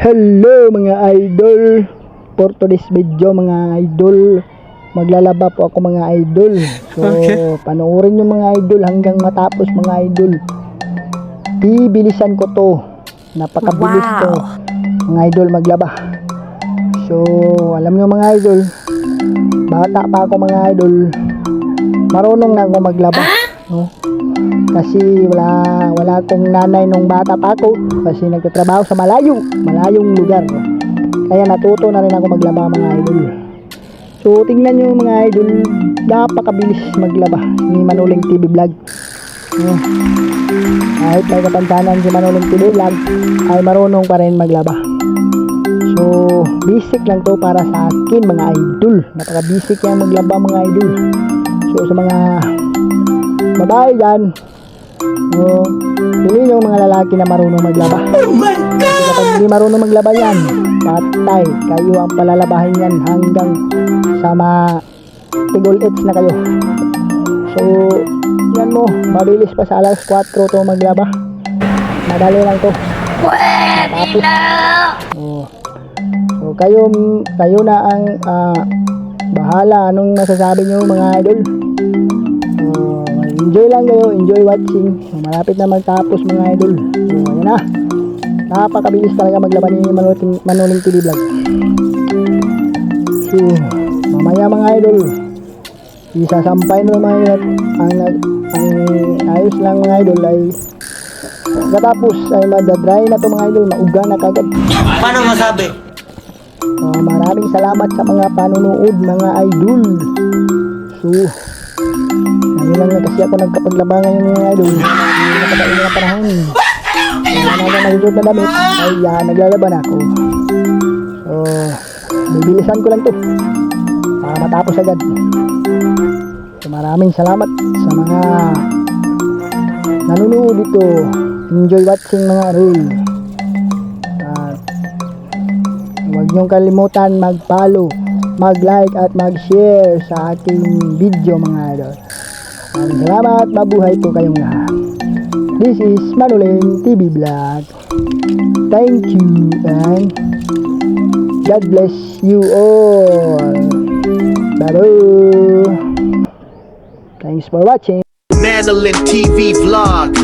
Hello mga idol, for today's video mga idol, maglalaba po ako mga idol. So panoorin nyo mga idol hanggang matapos mga idol. Bibilisan ko to, napakabilis to mga idol maglaba. So alam nyo mga idol, bata pa ako mga idol, marunong na ako maglaba, no? Kasi wala akong nanay nung bata pa ako, kasi nagtatrabaho sa malayong lugar, kaya natuto na rin ako maglaba mga idol. So tingnan nyo mga idol, napakabilis maglaba ni Manuling TV Vlog, no? Kahit may kapansanan si Manuling TV Vlog, ay marunong pa rin maglaba. So basic lang to para sa akin mga idol, napaka basic yan maglaba mga idol. So sa mga babae dyan, piliin yung mga lalaki na marunong maglaba. Oh my God! Kasi kapag hindi marunong maglaba yan, patay, kayo ang palalabahin yan hanggang sa tigol-its na kayo. So yan mo, mabilis pa sa alas 4 to maglaba, madali lang to. Pwede na! So kayo na ang bahala, anong masasabi nyo mga idol. Enjoy lang kayo, enjoy watching. So, malapit na magtapos mga idol. So ayan na, napakabilis talaga maglaba ni Manuling TV Vlog. So mamaya mga idol, isasampay na mga idol. Ang ayos lang mga idol ay katapos ay madadry na to mga idol, mauga na kagad. Paano masabi? So maraming salamat sa mga panunood mga idol. So ngayon lang kasi ako nagkapaglaba ngayon mga idol, hindi nakataon na panahon. Wala na akong nagsuot na damit, ay naglalaba na ako. So bibilisan ko lang to para matapos agad. So maraming salamat sa mga nanonood dito. Enjoy watching mga idol. At huwag niyong kalimutan mag-follow, mag-like at mag-share sa ating video mga idol. Salamat, mabuhay po kayong lahat. This is Manuling TV Vlog. Thank you and God bless you all. Bye-bye. Thanks for watching. Manuling TV Vlog.